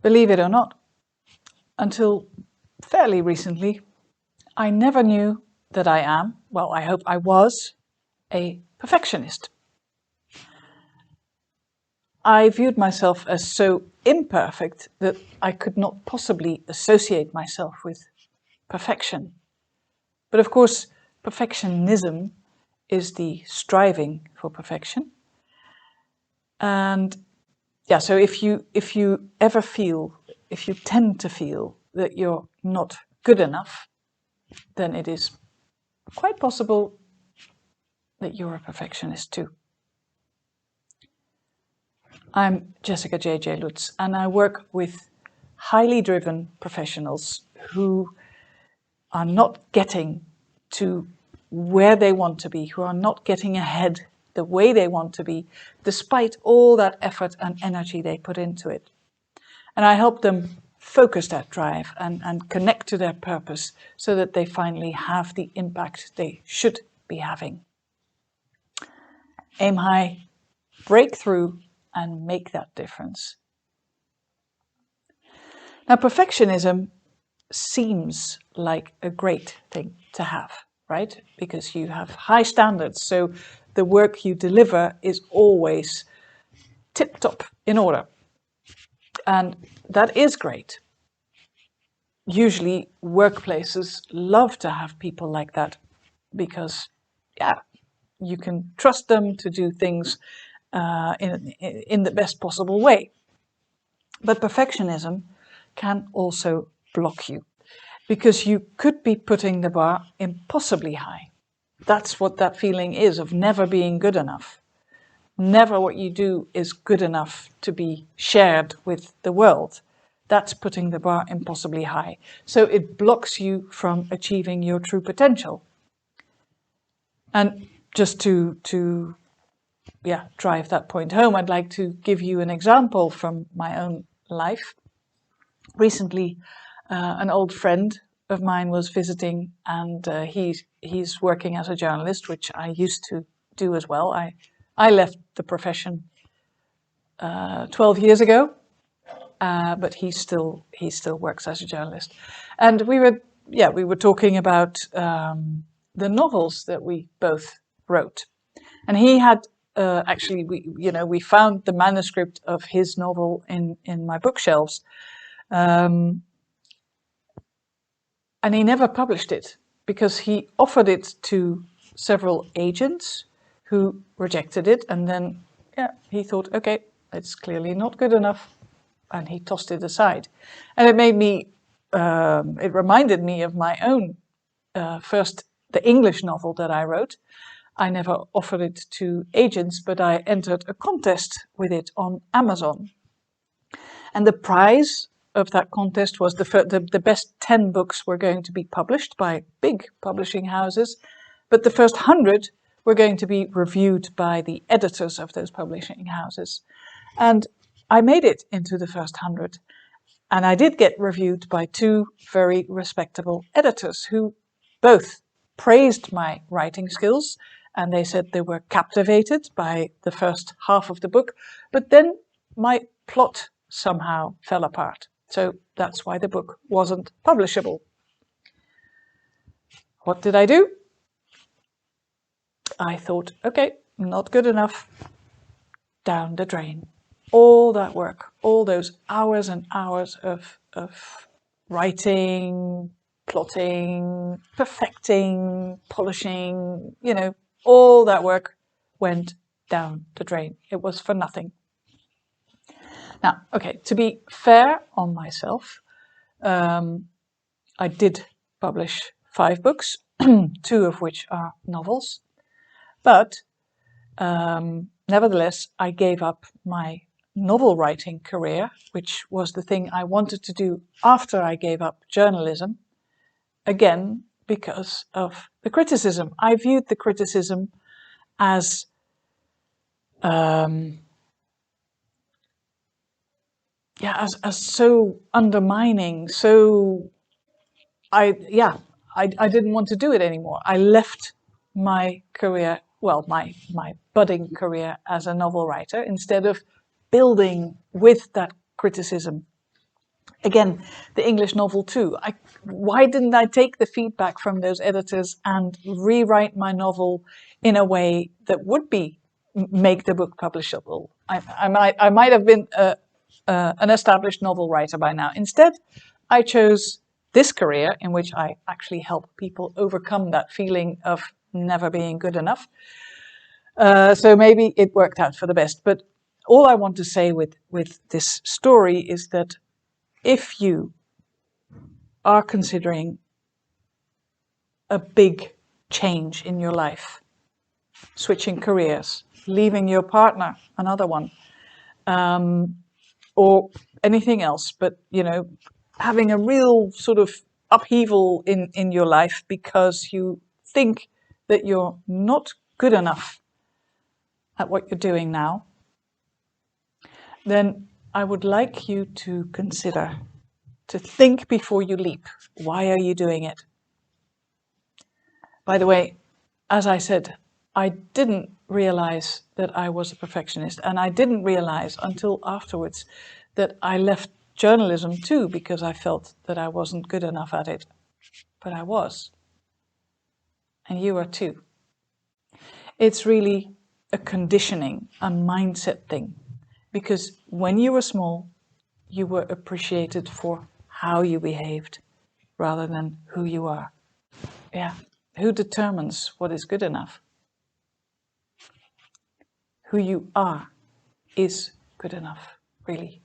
Believe it or not, until fairly recently, I never knew that I am, well, I hope I was, a perfectionist. I viewed myself as so imperfect that I could not possibly associate myself with perfection. But of course, perfectionism is the striving for perfection. And yeah, so if you ever feel, if you tend to feel that you're not good enough, then it is quite possible that you're a perfectionist too. I'm Jessica J.J. Lutz, and I work with highly driven professionals who are not getting to where they want to be, who are not getting ahead the way they want to be, despite all that effort and energy they put into it. And I help them focus that drive and connect to their purpose so that they finally have the impact they should be having. Aim high, break through, and make that difference. Now, perfectionism seems like a great thing to have, right? Because you have high standards, so the work you deliver is always tip-top in order. And that is great. Usually workplaces love to have people like that because, yeah, you can trust them to do things in the best possible way. But perfectionism can also block you because you could be putting the bar impossibly high. That's what that feeling is of never being good enough. Never what you do is good enough to be shared with the world. That's putting the bar impossibly high. So it blocks you from achieving your true potential. And just to drive that point home, I'd like to give you an example from my own life. Recently, an old friend of mine was visiting, and he's working as a journalist, which I used to do as well. I left the profession 12 years ago, but he still works as a journalist. And we were talking about the novels that we both wrote, and he had actually we found the manuscript of his novel in my bookshelves. And he never published it because he offered it to several agents who rejected it. And then, he thought, okay, it's clearly not good enough. And he tossed it aside. And it reminded me of my own the English novel that I wrote. I never offered it to agents, but I entered a contest with it on Amazon. And the prize of that contest was the best 10 books were going to be published by big publishing houses, but the first 100 were going to be reviewed by the editors of those publishing houses. And I made it into the first 100. And I did get reviewed by 2 very respectable editors who both praised my writing skills, and they said they were captivated by the first half of the book, but then my plot somehow fell apart. So that's why the book wasn't publishable. What did I do? I thought, okay, not good enough. Down the drain. All that work, all those hours and hours of writing, plotting, perfecting, polishing, all that work went down the drain. It was for nothing. Now, okay, to be fair on myself, I did publish 5 books, 2 of which are novels, but nevertheless, I gave up my novel writing career, which was the thing I wanted to do after I gave up journalism, again, because of the criticism. I viewed the criticism as as so undermining, so I didn't want to do it anymore. I left my career, well, my budding career as a novel writer, instead of building with that criticism. Again, the English novel too. Why didn't I take the feedback from those editors and rewrite my novel in a way that would make the book publishable? I might have been an established novel writer by now. Instead, I chose this career in which I actually help people overcome that feeling of never being good enough. So maybe it worked out for the best. But all I want to say with this story is that if you are considering a big change in your life, switching careers, leaving your partner, another one, or anything else, but having a real sort of upheaval in your life because you think that you're not good enough at what you're doing now, then I would like you to consider, to think before you leap. Why are you doing it? By the way, as I said, I didn't realize that I was a perfectionist, and I didn't realize until afterwards that I left journalism too because I felt that I wasn't good enough at it. But I was. And you are too. It's really a conditioning, a mindset thing. Because when you were small, you were appreciated for how you behaved rather than who you are. Yeah. Who determines what is good enough? Who you are is good enough, really.